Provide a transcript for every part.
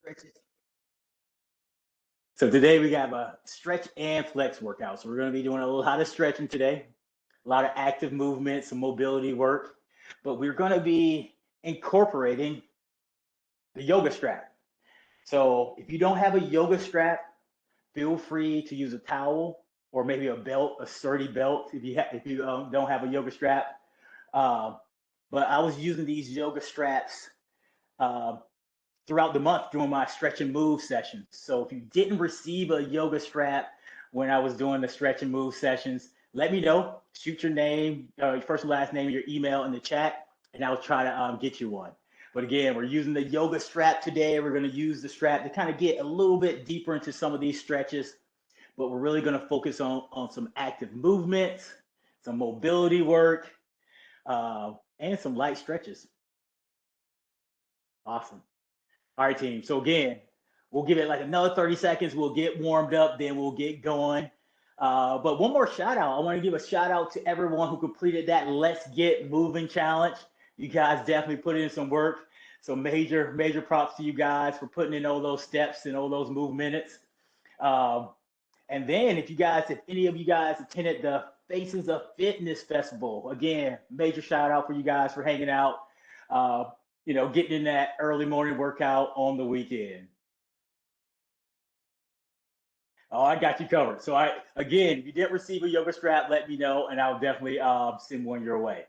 stretches. So today we got a stretch and flex workout. So we're going to be doing a lot of stretching today, a lot of active movement, some mobility work, but we're going to be incorporating the yoga strap. So if you don't have a yoga strap, feel free to use a towel or maybe a belt, a sturdy belt if you don't have a yoga strap. Uh, but I was using these yoga straps uh, throughout the month during my stretch and move sessions. So if you didn't receive a yoga strap when I was doing the stretch and move sessions, let me know. Shoot your name, your first and last name, your email in the chat, and I'll try to get you one. But again, we're using the yoga strap today. We're going to use the strap to kind of get a little bit deeper into some of these stretches, but we're really going to focus on some active movements, some mobility work, and some light stretches. Awesome. All right, team. So again, we'll give it like another 30 seconds. We'll get warmed up, then we'll get going. But one more shout out. I want to give a shout out to everyone who completed that Let's Get Moving challenge. You guys definitely put in some work. So major props to you guys for putting in all those steps and all those move minutes. And then if any of you guys attended the Faces of Fitness Festival, again, major shout out for you guys for hanging out. Getting in that early morning workout on the weekend. Oh, I got you covered. So again, if you didn't receive a yoga strap, let me know, and I'll definitely send one your way.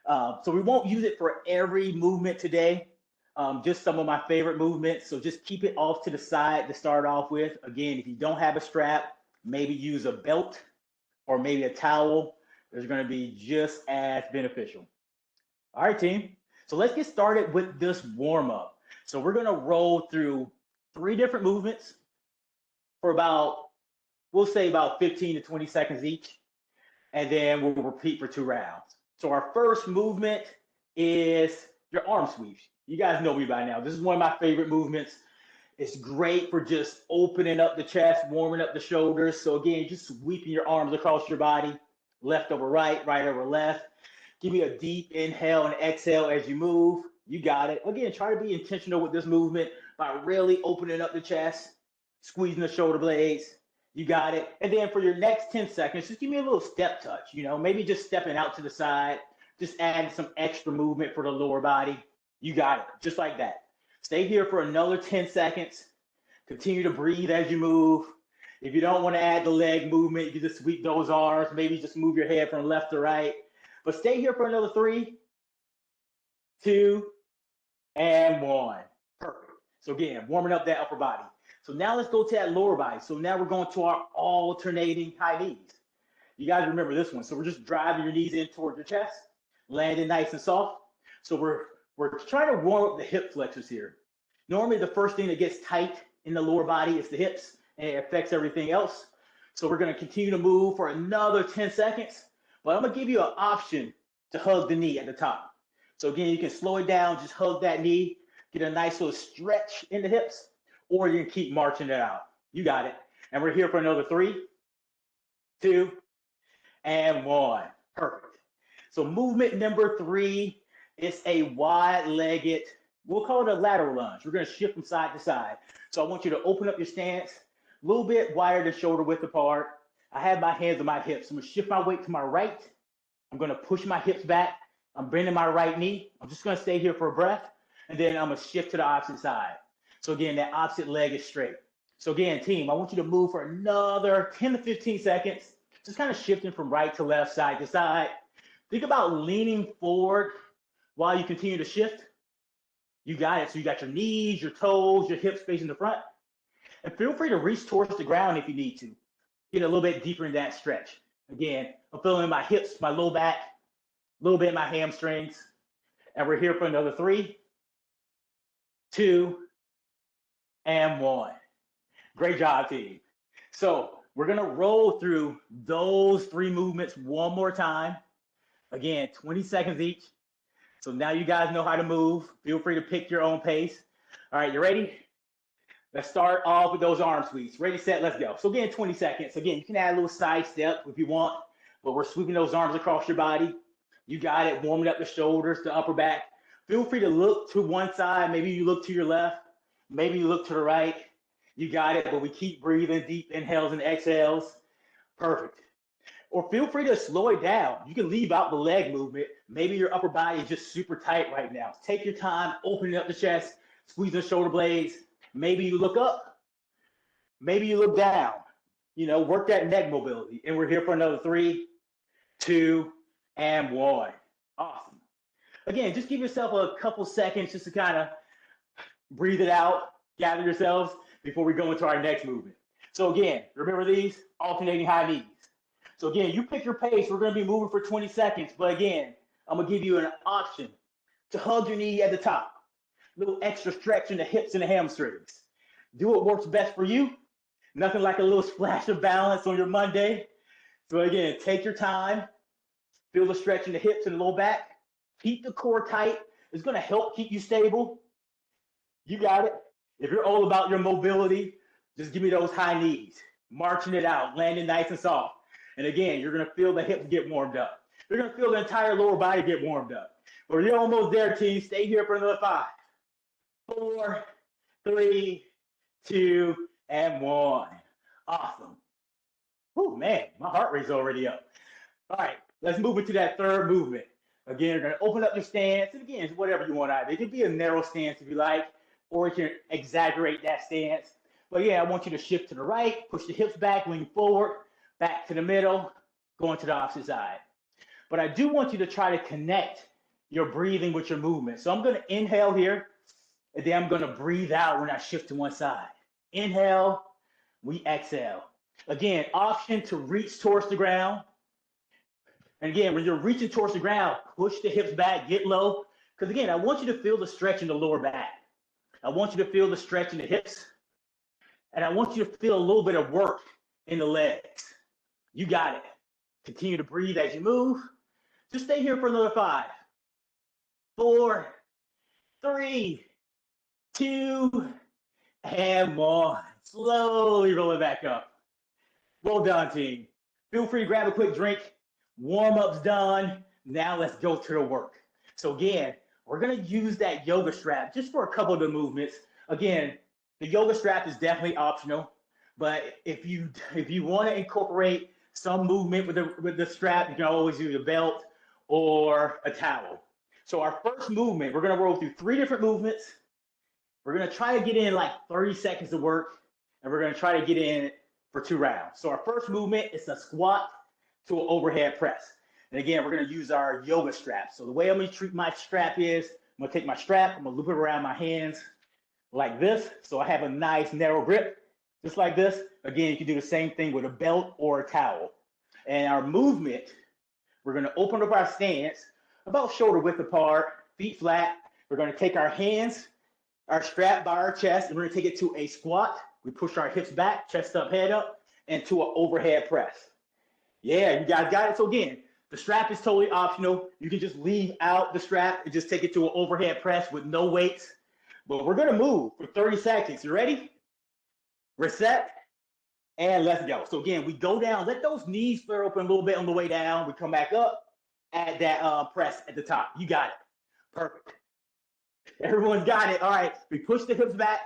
So we won't use it for every movement today, just some of my favorite movements. So just keep it off to the side to start off with. Again, if you don't have a strap, maybe use a belt or maybe a towel. It's going to be just as beneficial. All right, team. So let's get started with this warm up. So we're going to roll through 3 different movements for we'll say about 15 to 20 seconds each, and then we'll repeat for 2 rounds. So our first movement is your arm sweeps. You guys know me by now. This is one of my favorite movements. It's great for just opening up the chest, warming up the shoulders. So again, just sweeping your arms across your body, left over right, right over left. Give me a deep inhale and exhale as you move. You got it. Again, try to be intentional with this movement by really opening up the chest, squeezing the shoulder blades. You got it. And then for your next 10 seconds, just give me a little step touch. Maybe just stepping out to the side, just adding some extra movement for the lower body. You got it. Just like that. Stay here for another 10 seconds. Continue to breathe as you move. If you don't want to add the leg movement, you can just sweep those arms. Maybe just move your head from left to right. But stay here for another 3, 2, and 1. Perfect. So again, warming up that upper body. So now let's go to that lower body. So now we're going to our alternating high knees. You guys remember this one. So we're just driving your knees in toward your chest, landing nice and soft. So we're trying to warm up the hip flexors here. Normally the first thing that gets tight in the lower body is the hips, and it affects everything else. So we're going to continue to move for another 10 seconds. But I'm going to give you an option to hug the knee at the top. So again, you can slow it down, just hug that knee, get a nice little stretch in the hips, or you can keep marching it out. You got it. And we're here for another 3, 2, and 1. Perfect. So movement number 3 is a wide-legged, we'll call it a lateral lunge. We're going to shift from side to side. So I want you to open up your stance, a little bit wider than shoulder width apart. I have my hands on my hips. I'm going to shift my weight to my right. I'm going to push my hips back. I'm bending my right knee. I'm just going to stay here for a breath. And then I'm going to shift to the opposite side. So again, that opposite leg is straight. So again, team, I want you to move for another 10 to 15 seconds. Just kind of shifting from right to left, side to side. Think about leaning forward while you continue to shift. You got it. So you got your knees, your toes, your hips facing the front. And feel free to reach towards the ground if you need to. Get a little bit deeper in that stretch. Again, I'm feeling my hips, my low back, a little bit in my hamstrings. And we're here for another 3, 2, and 1. Great job, team. So we're going to roll through those 3 movements one more time. Again, 20 seconds each. So now you guys know how to move. Feel free to pick your own pace. All right, you ready? Let's start off with those arm sweeps. Ready, set, let's go. So again, 20 seconds. Again, you can add a little side step if you want, but we're sweeping those arms across your body. You got it, warming up the shoulders, the upper back. Feel free to look to one side. Maybe you look to your left. Maybe you look to the right. You got it, but we keep breathing deep inhales and exhales. Perfect. Or feel free to slow it down. You can leave out the leg movement. Maybe your upper body is just super tight right now. Take your time, opening up the chest, squeezing the shoulder blades. Maybe you look up. Maybe you look down. Work that neck mobility. And we're here for another 3, 2, and 1. Awesome. Again, just give yourself a couple seconds just to kind of breathe it out, gather yourselves before we go into our next movement. So again, remember these alternating high knees. So again, you pick your pace. We're going to be moving for 20 seconds. But again, I'm going to give you an option to hug your knee at the top. A little extra stretch in the hips and the hamstrings. Do what works best for you. Nothing like a little splash of balance on your Monday. So again, take your time. Feel the stretch in the hips and low back. Keep the core tight. It's going to help keep you stable. You got it. If you're all about your mobility, just give me those high knees. Marching it out, landing nice and soft. And again, you're going to feel the hips get warmed up. You're going to feel the entire lower body get warmed up. But you're almost there, team. Stay here for another 5, 4, 3, 2, and 1. Awesome. Oh, man, my heart rate's already up. All right, let's move into that third movement. Again, you're going to open up your stance. And again, it's whatever you want out of it. It could be a narrow stance if you like, or you can exaggerate that stance. But yeah, I want you to shift to the right, push the hips back, lean forward, back to the middle, going to the opposite side. But I do want you to try to connect your breathing with your movement. So I'm going to inhale here, and then I'm going to breathe out when I shift to one side. Inhale, we exhale. Again, option to reach towards the ground. And again, when you're reaching towards the ground, push the hips back, get low. Because again, I want you to feel the stretch in the lower back. I want you to feel the stretch in the hips. And I want you to feel a little bit of work in the legs. You got it. Continue to breathe as you move. Just stay here for another 5, 4, 3, 2, and 1. Slowly roll it back up. Well done, team. Feel free to grab a quick drink. Warm-up's done. Now let's go to the work. So again, we're going to use that yoga strap just for a couple of the movements. Again, the yoga strap is definitely optional, but if you want to incorporate some movement with the strap, you can always use a belt or a towel. So our first movement, we're going to roll through 3 different movements. We're going to try to get in like 30 seconds of work, and we're going to try to get in for 2 rounds. So our first movement is a squat to an overhead press. And again, we're going to use our yoga strap. So the way I'm going to treat my strap is, I'm going to take my strap, I'm going to loop it around my hands like this. So I have a nice narrow grip, just like this. Again, you can do the same thing with a belt or a towel. And our movement, we're going to open up our stance about shoulder width apart, feet flat. We're going to take our hands, our strap by our chest, and we're going to take it to a squat. We push our hips back, chest up, head up, and to an overhead press. Yeah, you guys got it. So again, the strap is totally optional. You can just leave out the strap and just take it to an overhead press with no weights. But we're going to move for 30 seconds. You ready? Reset, and let's go. So again, we go down. Let those knees flare open a little bit on the way down. We come back up, add that press at the top. You got it. Perfect. Everyone's got it. All right. We push the hips back,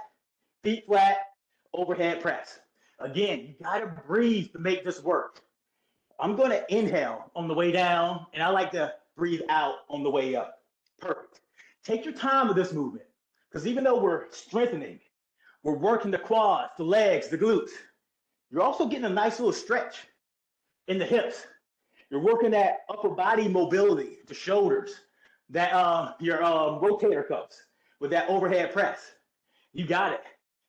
feet flat, overhead press. Again, you got to breathe to make this work. I'm going to inhale on the way down, and I like to breathe out on the way up. Perfect. Take your time with this movement, because even though we're strengthening, we're working the quads, the legs, the glutes, you're also getting a nice little stretch in the hips. You're working that upper body mobility, the shoulders, that your rotator cuffs with that overhead press. You got it.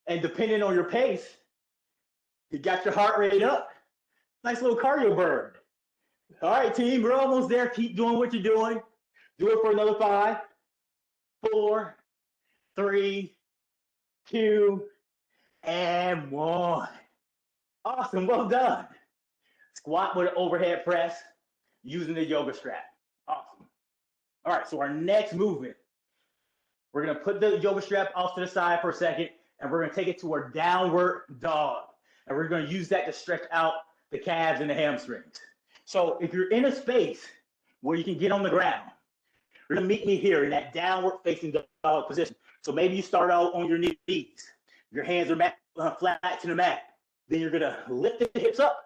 And depending on your pace, you got your heart rate up. Nice little cardio burn. All right, team, we're almost there. Keep doing what you're doing. Do it for another 5, 4, 3, 2, and 1. Awesome, well done. Squat with an overhead press using the yoga strap. Awesome. All right, so our next movement, we're gonna put the yoga strap off to the side for a second, and we're gonna take it to a downward dog. And we're gonna use that to stretch out the calves and the hamstrings. So if you're in a space where you can get on the ground, you're gonna meet me here in that downward facing dog position. So maybe you start out on your knees. Your hands are flat to the mat. Then you're going to lift the hips up.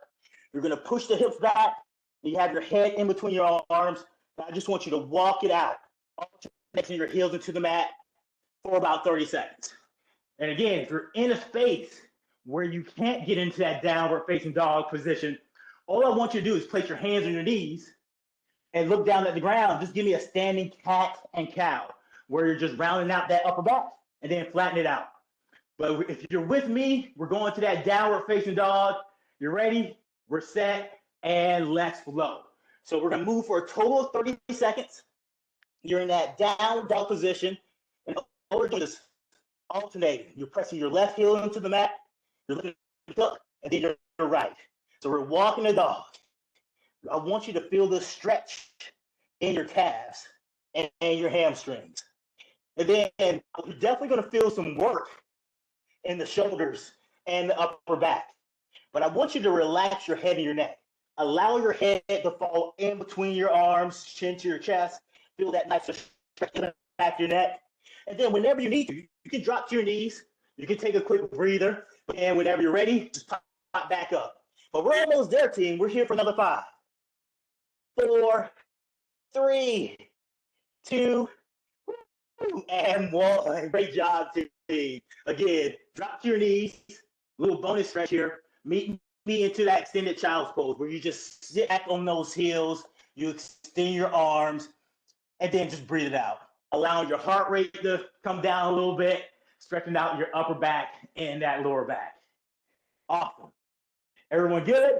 You're going to push the hips back. You have your head in between your arms. I just want you to walk it out, alternating your heels into the mat for about 30 seconds. And again, if you're in a space where you can't get into that downward facing dog position, all I want you to do is place your hands on your knees and look down at the ground. Just give me a standing cat and cow, where you're just rounding out that upper back and then flatten it out. But if you're with me, we're going to that downward facing dog. You're ready? We're set, and let's flow. So we're gonna move for a total of 30 seconds. You're in that down dog position, and all we're doing is alternating. You're pressing your left heel into the mat, you're looking up, and then you're right. So we're walking the dog. I want you to feel the stretch in your calves and your hamstrings. And then you're definitely gonna feel some work in the shoulders and the upper back. But I want you to relax your head and your neck. Allow your head to fall in between your arms, chin to your chest. Feel that nice stretch in the back of your neck. And then whenever you need to, you can drop to your knees. You can take a quick breather. And whenever you're ready, just pop back up. But we're almost there, team. We're here for another 5, 4, 3, 2, and 1. Great job, team. Again, drop to your knees. Little bonus stretch here. Meet me into that extended child's pose where you just sit back on those heels, you extend your arms, and then just breathe it out. Allowing your heart rate to come down a little bit, stretching out your upper back and that lower back. Awesome. Everyone good?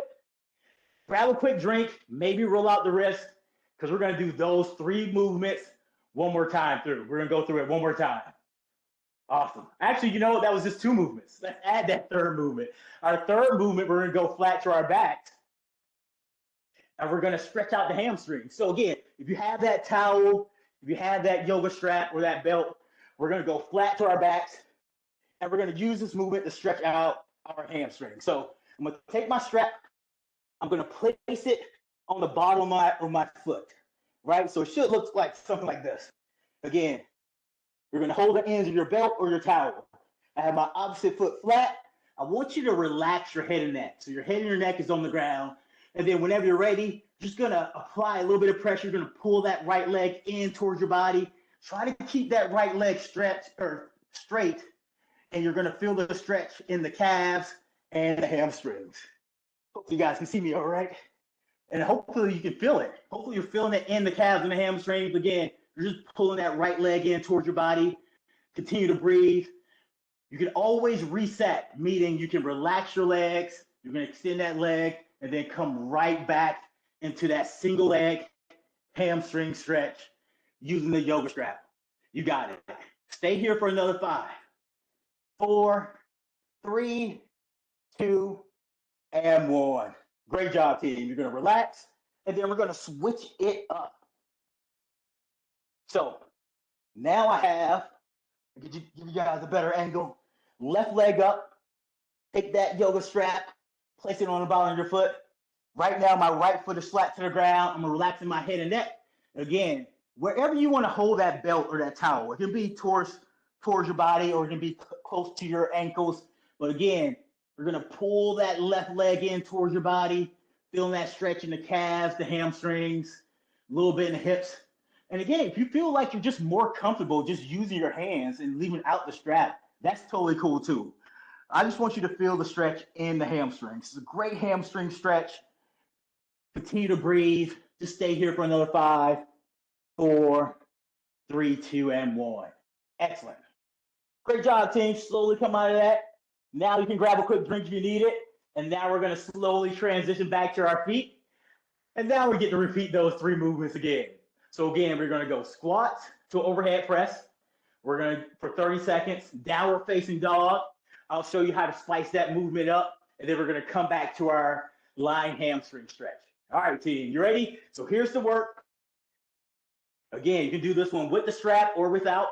Grab a quick drink, maybe roll out the wrist, because we're going to do those 3 movements one more time through. We're going to go through it one more time. Awesome. Actually, you know what? That was just 2 movements. Let's add that 3rd movement. Our 3rd movement, we're going to go flat to our backs, and we're going to stretch out the hamstrings. So again, if you have that towel, if you have that yoga strap or that belt, we're going to go flat to our backs, and we're going to use this movement to stretch out our hamstrings. So I'm going to take my strap. I'm going to place it on the bottom of my foot, right? So it should look like something like this. Again, you're going to hold the ends of your belt or your towel. I have my opposite foot flat. I want you to relax your head and neck. So your head and your neck is on the ground. And then whenever you're ready, just going to apply a little bit of pressure. You're going to pull that right leg in towards your body. Try to keep that right leg stretched or straight. And you're going to feel the stretch in the calves and the hamstrings. Hope you guys can see me all right. And hopefully you can feel it. Hopefully you're feeling it in the calves and the hamstrings. Again, you're just pulling that right leg in towards your body. Continue to breathe. You can always reset, meaning you can relax your legs. You're going to extend that leg and then come right back into that single leg hamstring stretch using the yoga strap. You got it. Stay here for another 5, 4, 3, 2, and 1. Great job, team. You're going to relax, and then we're going to switch it up. So now I have, give you guys a better angle, left leg up, take that yoga strap, place it on the bottom of your foot. Right now, my right foot is flat to the ground. I'm relaxing my head and neck. Again, wherever you want to hold that belt or that towel, it can be towards your body or it can be close to your ankles. But again, we're going to pull that left leg in towards your body, feeling that stretch in the calves, the hamstrings, a little bit in the hips. And again, if you feel like you're just more comfortable just using your hands and leaving out the strap, that's totally cool too. I just want you to feel the stretch in the hamstrings. It's a great hamstring stretch. Continue to breathe. Just stay here for another 5, 4, 3, 2, and 1. Excellent. Great job, team. Slowly come out of that. Now you can grab a quick drink if you need it. And now we're going to slowly transition back to our feet. And now we get to repeat those 3 movements again. So again, we're going to go squat to overhead press. We're going to, for 30 seconds, downward facing dog. I'll show you how to spice that movement up. And then we're going to come back to our lying hamstring stretch. All right, team, you ready? So here's the work. Again, you can do this one with the strap or without.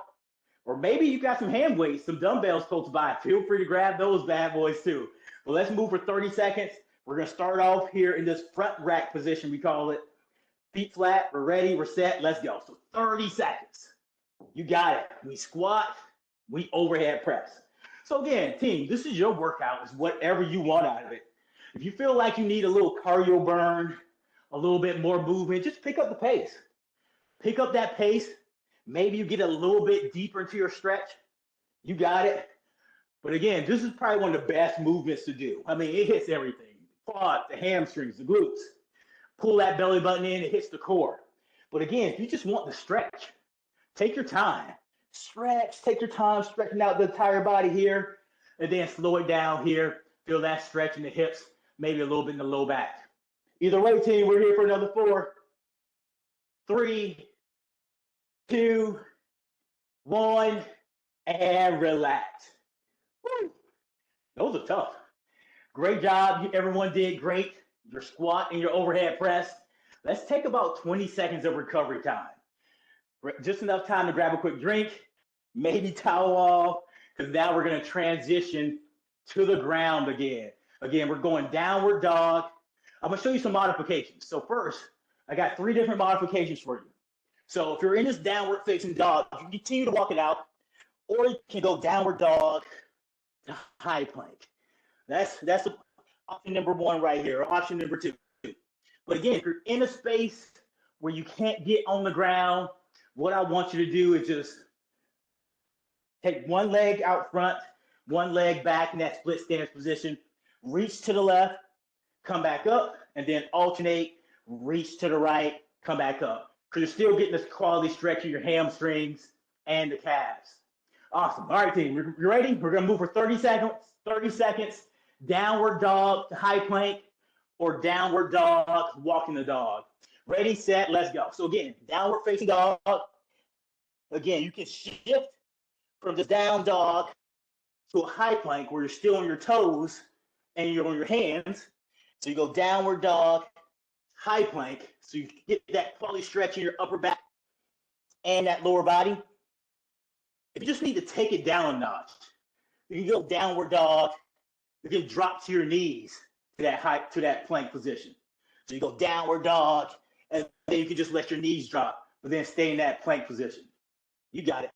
Or maybe you've got some hand weights, some dumbbells close by. Feel free to grab those bad boys too. But let's move for 30 seconds. We're going to start off here in this front rack position, we call it. Feet flat, we're ready, we're set, let's go. So 30 seconds. You got it. We squat we overhead press. So again, team, this is your workout. It's whatever you want out of it. If you feel like you need a little cardio burn, a little bit more movement, just pick up the pace. Pick up that pace. Maybe you get a little bit deeper into your stretch. You got it. But again, this is probably one of the best movements to do. I mean, it hits everything. Quad, the hamstrings, the glutes. Pull that belly button in, it hits the core. But again, if you just want to stretch, take your time. Stretch, take your time stretching out the entire body here, and then slow it down here. Feel that stretch in the hips, maybe a little bit in the low back. Either way, team, we're here for another 4, 3, 2, 1, and relax. Woo. Those are tough. Great job. Everyone did great. Your squat and your overhead press. Let's take about 20 seconds of recovery time. Just enough time to grab a quick drink, maybe towel off, because now we're going to transition to the ground again. Again, we're going downward dog. I'm going to show you some modifications. So first, I got 3 different modifications for you. So if you're in this downward facing dog, you can continue to walk it out, or you can go downward dog to high plank. That's option number 1 right here, option number 2. But again, if you're in a space where you can't get on the ground, what I want you to do is just take one leg out front, one leg back in that split stance position, reach to the left, come back up, and then alternate, reach to the right, come back up. Because you're still getting this quality stretch in your hamstrings and the calves. Awesome. All right, team, you ready? We're going to move for 30 seconds. 30 seconds, downward dog to high plank, or downward dog, walking the dog. Ready, set, let's go. So again, downward facing dog. Again, you can shift from this down dog to a high plank where you're still on your toes and you're on your hands. So you go downward dog, high plank, so you get that quality stretch in your upper back and that lower body. If you just need to take it down a notch, you can go downward dog, you can drop to your knees to that plank position. So you go downward dog, and then you can just let your knees drop, but then stay in that plank position. You got it.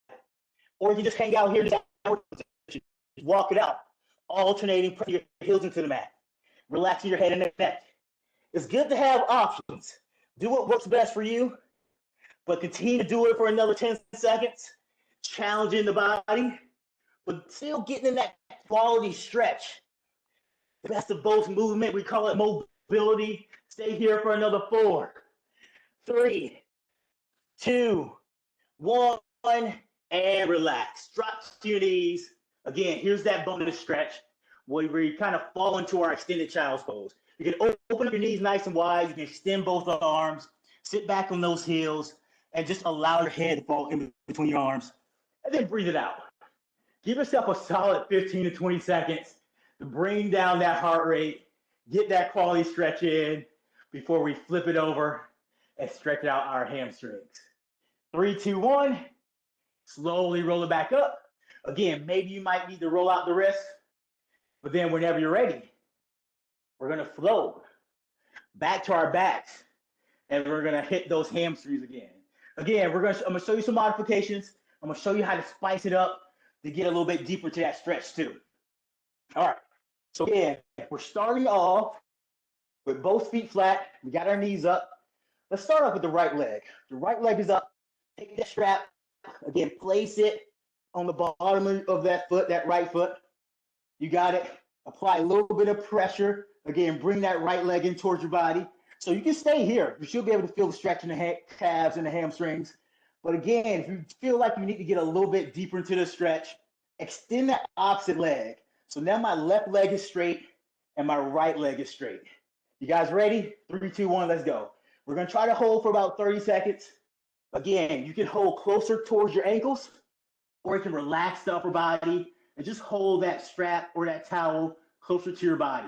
Or you can just hang out here in the downward position. Just walk it out, alternating, putting your heels into the mat, relaxing your head and neck. It's good to have options. Do what works best for you, but continue to do it for another 10 seconds, challenging the body, but still getting in that quality stretch. The best of both movement, we call it mobility. Stay here for another 4, 3, 2, 1, and relax. Drop to your knees. Again, here's that bonus stretch where we kind of fall into our extended child's pose. You can open up your knees nice and wide. You can extend both arms, sit back on those heels, and just allow your head to fall in between your arms. And then breathe it out. Give yourself a solid 15 to 20 seconds to bring down that heart rate, get that quality stretch in before we flip it over and stretch out our hamstrings. 3, 2, 1. Slowly roll it back up. Again, maybe you might need to roll out the wrist, but then whenever you're ready, we're going to flow back to our backs, and we're going to hit those hamstrings again. Again, I'm going to show you some modifications. I'm going to show you how to spice it up to get a little bit deeper to that stretch too. All right. So again, we're starting off with both feet flat. We got our knees up. Let's start off with the right leg. The right leg is up. Take that strap. Again, place it on the bottom of that foot, that right foot. You got it. Apply a little bit of pressure. Again, bring that right leg in towards your body. So you can stay here. You should be able to feel the stretch in the calves and the hamstrings. But again, if you feel like you need to get a little bit deeper into the stretch, extend that opposite leg. So now my left leg is straight and my right leg is straight. You guys ready? 3, 2, 1, let's go. We're going to try to hold for about 30 seconds. Again, you can hold closer towards your ankles, or you can relax the upper body and just hold that strap or that towel closer to your body.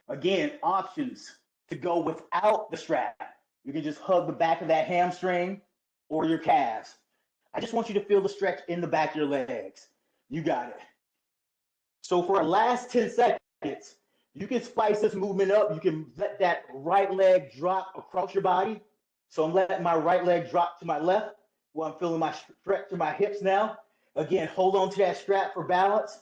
Again, options to go without the strap. You can just hug the back of that hamstring or your calves. I just want you to feel the stretch in the back of your legs. You got it. So for our last 10 seconds, you can spice this movement up. You can let that right leg drop across your body. So I'm letting my right leg drop to my left while I'm feeling my stretch to my hips now. Again, hold on to that strap for balance.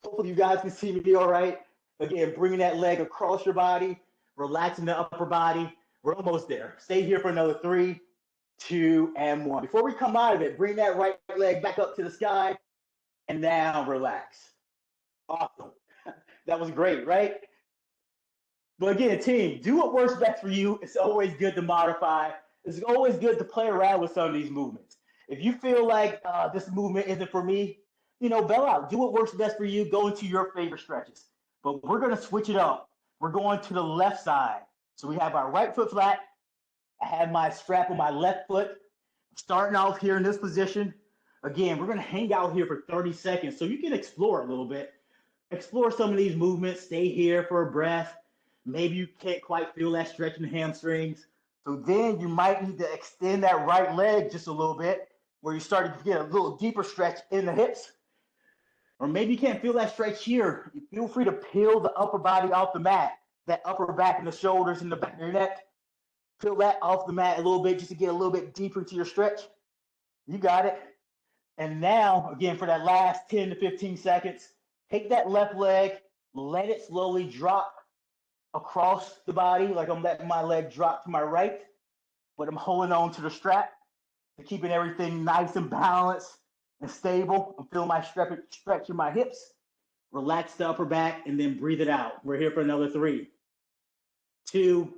Hopefully you guys can see me all right. Again, bringing that leg across your body, relaxing the upper body. We're almost there. Stay here for another 3, 2, and 1. Before we come out of it, bring that right leg back up to the sky and now relax. Awesome. That was great, right? But again, team, do what works best for you. It's always good to modify. It's always good to play around with some of these movements. If you feel like this movement isn't for me, bail out. Do what works best for you. Go into your favorite stretches. But we're going to switch it up. We're going to the left side. So we have our right foot flat. I have my strap on my left foot. Starting off here in this position. Again, we're going to hang out here for 30 seconds so you can explore a little bit. Explore some of these movements. Stay here for a breath. Maybe you can't quite feel that stretch in the hamstrings. So then you might need to extend that right leg just a little bit where you start to get a little deeper stretch in the hips. Or maybe you can't feel that stretch here. Feel free to peel the upper body off the mat, that upper back and the shoulders and the back of your neck. Peel that off the mat a little bit just to get a little bit deeper into your stretch. You got it. And now, again, for that last 10 to 15 seconds, take that left leg, let it slowly drop across the body, like I'm letting my leg drop to my right, but I'm holding on to the strap and keeping everything nice and balanced and stable. I'm feeling my stretch in my hips. Relax the upper back and then breathe it out. We're here for another 3, 2,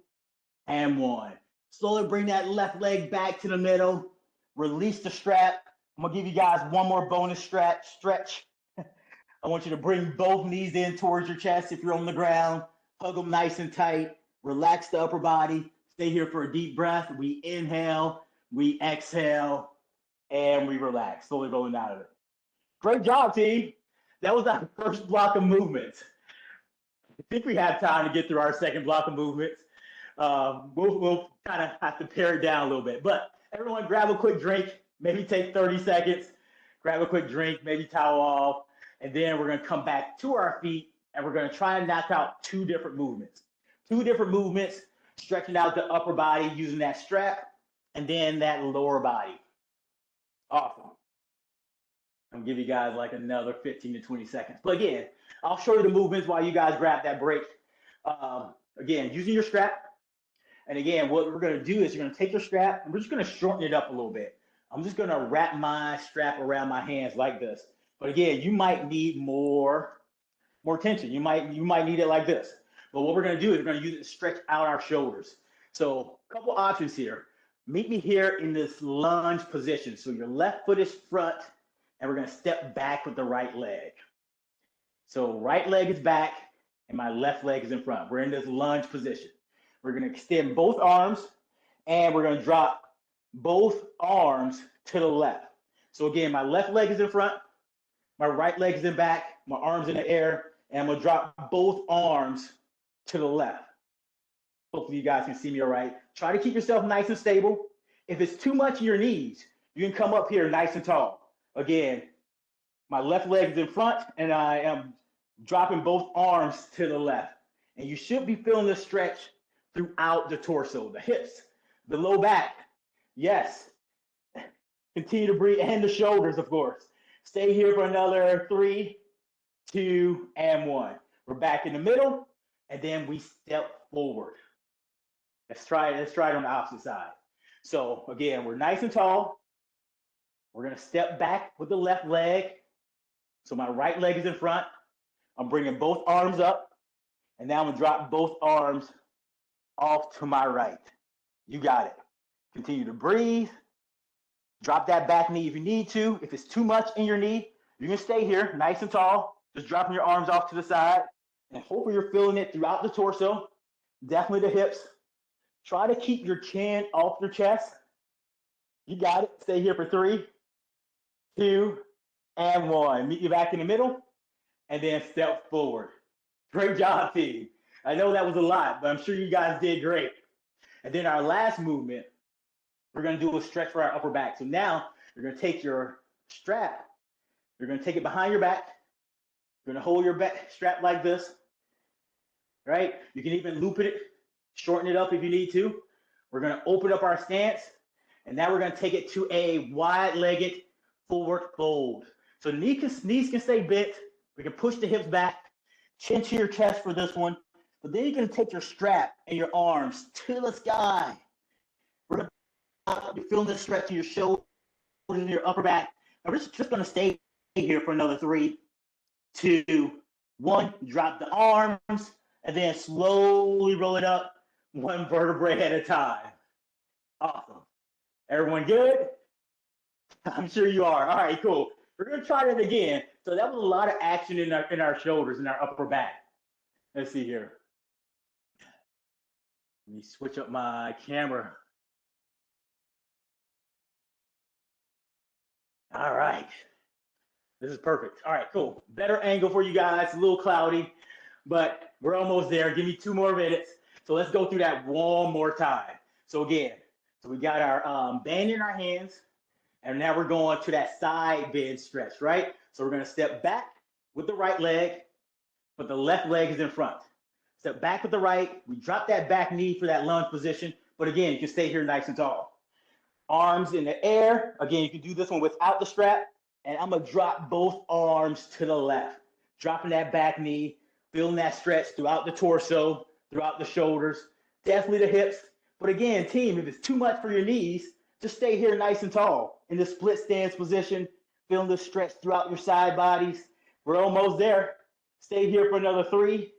and 1. Slowly bring that left leg back to the middle. Release the strap. I'm gonna give you guys one more bonus stretch. I want you to bring both knees in towards your chest if you're on the ground. Hug them nice and tight. Relax the upper body. Stay here for a deep breath. We inhale, we exhale, and we relax. Slowly rolling out of it. Great job, team. That was our first block of movements. I think we have time to get through our second block of movements. We'll kind of have to pare it down a little bit. But everyone grab a quick drink. Maybe take 30 seconds. Grab a quick drink, maybe towel off. And then we're going to come back to our feet. And we're going to try and knock out 2 different movements. 2 different movements, stretching out the upper body using that strap, and then that lower body. Awesome. I'm going to give you guys like another 15 to 20 seconds. But again, I'll show you the movements while you guys grab that break. Again, using your strap. And again, what we're going to do is you're going to take your strap, and we're just going to shorten it up a little bit. I'm just going to wrap my strap around my hands like this. But again, you might need more tension. You might need it like this. But what we're going to do is we're going to use it to stretch out our shoulders. So a couple options here. Meet me here in this lunge position. So your left foot is front, and we're going to step back with the right leg. So right leg is back, and my left leg is in front. We're in this lunge position. We're going to extend both arms, and we're going to drop both arms to the left. So again, my left leg is in front, my right leg is in back, my arms in the air, and I'm going to drop both arms to the left. Hopefully you guys can see me all right. Try to keep yourself nice and stable. If it's too much in your knees, you can come up here nice and tall. Again, my left leg is in front, and I am dropping both arms to the left. And you should be feeling this stretch throughout the torso, the hips, the low back. Yes. Continue to breathe, and the shoulders, of course. Stay here for another 3, 2, and 1. We're back in the middle, and then we step forward. Let's try it on the opposite side. So again, we're nice and tall. We're going to step back with the left leg. So my right leg is in front. I'm bringing both arms up, and now I'm going to drop both arms off to my right. You got it. Continue to breathe. Drop that back knee if you need to. If it's too much in your knee, you can stay here nice and tall, just dropping your arms off to the side. And hopefully you're feeling it throughout the torso, definitely the hips. Try to keep your chin off your chest. You got it. Stay here for 3, 2, and 1. Meet you back in the middle, and then step forward. Great job, team. I know that was a lot, but I'm sure you guys did great. And then our last movement, we're going to do a stretch for our upper back. So now you're going to take your strap. You're going to take it behind your back. You're going to hold your back strap like this, right? You can even loop it, shorten it up if you need to. We're going to open up our stance, and now we're going to take it to a wide-legged forward fold. So knees can stay bent. We can push the hips back, chin to your chest for this one. But then you're going to take your strap and your arms to the sky. You're feeling the stretch in your shoulder and your upper back. And we're just going to stay here for another 3, 2, 1. Drop the arms and then slowly roll it up one vertebrae at a time. Awesome. Everyone good? I'm sure you are. All right, cool. We're going to try that again. So that was a lot of action in our shoulders and our upper back. Let's see here. Let me switch up my camera. All right. This is perfect. All right, cool. Better angle for you guys. A little cloudy, but we're almost there. Give me 2 more minutes. So let's go through that one more time. So again, so we got our band in our hands, and now we're going to that side bend stretch, right? So we're going to step back with the right leg, but the left leg is in front. Step back with the right. We drop that back knee for that lunge position. But again, you can stay here nice and tall. Arms in the air. Again, you can do this one without the strap. And I'm going to drop both arms to the left. Dropping that back knee, feeling that stretch throughout the torso, throughout the shoulders, definitely the hips. But again, team, if it's too much for your knees, just stay here nice and tall in the split stance position, feeling the stretch throughout your side bodies. We're almost there. Stay here for another 3,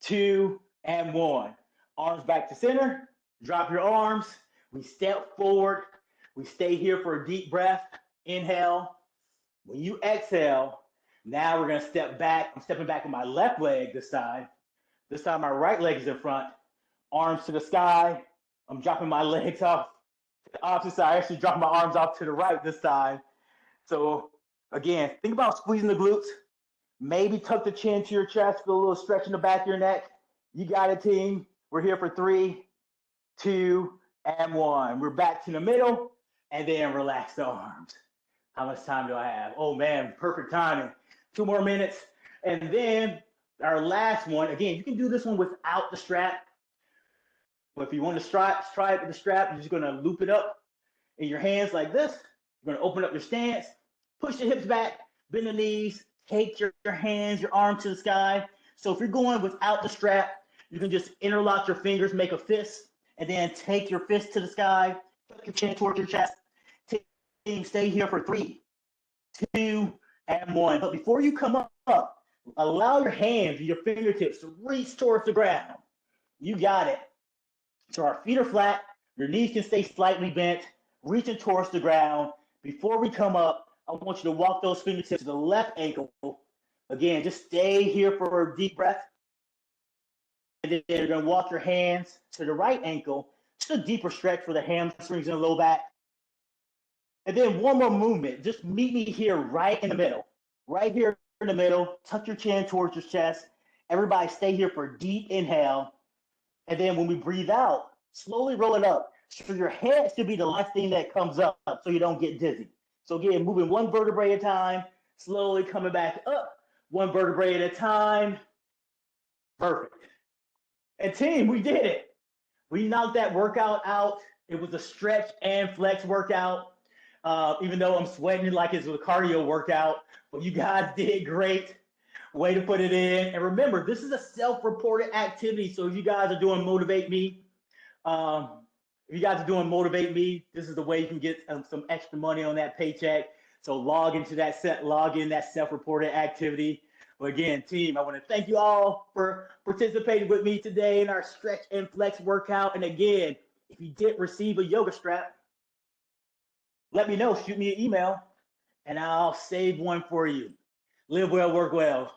2, and 1. Arms back to center. Drop your arms. We step forward. We stay here for a deep breath. Inhale. When you exhale, now we're going to step back. I'm stepping back with my left leg this time. This time my right leg is in front. Arms to the sky. I'm dropping my legs off to the opposite side. Actually dropping my arms off to the right this time. So again, think about squeezing the glutes. Maybe tuck the chin to your chest, feel a little stretch in the back of your neck. You got it, team. We're here for 3, 2, and 1. We're back to the middle, and then relax the arms. How much time do I have? Oh man, perfect timing. 2 more minutes. And then our last one, again, you can do this one without the strap. But if you want to try it with the strap, you're just going to loop it up in your hands like this. You're going to open up your stance, push the hips back, bend the knees, take your hands, your arm to the sky. So if you're going without the strap, you can just interlock your fingers, make a fist, and then take your fist to the sky, tuck your chin towards your chest. Stay here for 3, 2, and 1. But before you come up, allow your hands, your fingertips to reach towards the ground. You got it. So our feet are flat. Your knees can stay slightly bent, reaching towards the ground. Before we come up, I want you to walk those fingertips to the left ankle. Again, just stay here for a deep breath. And then you're going to walk your hands to the right ankle. Just a deeper stretch for the hamstrings and the low back. And then one more movement. Just meet me here right in the middle. Right here in the middle. Tuck your chin towards your chest. Everybody stay here for a deep inhale. And then when we breathe out, slowly roll it up. So your head should be the last thing that comes up so you don't get dizzy. So again, moving one vertebrae at a time, slowly coming back up, one vertebrae at a time. Perfect. And team, we did it. We knocked that workout out. It was a stretch and flex workout. Even though I'm sweating like it's a cardio workout, but you guys did great. Way to put it in. And remember, this is a self-reported activity. So if you guys are doing Motivate Me, this is the way you can get some extra money on that paycheck. So log in that self-reported activity. But again, team, I want to thank you all for participating with me today in our stretch and flex workout. And again, if you did receive a yoga strap, let me know. Shoot me an email, and I'll save one for you. Live well, work well.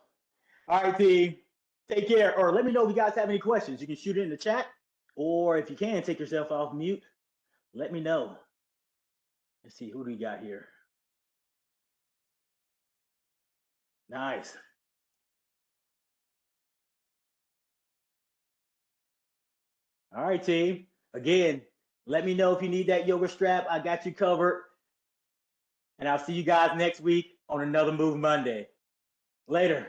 All right, team. Take care. Or let me know if you guys have any questions. You can shoot it in the chat, or if you can, take yourself off mute. Let me know. Let's see, who do we got here? Nice. All right, team. Again, let me know if you need that yoga strap. I got you covered. And I'll see you guys next week on another Move Monday. Later.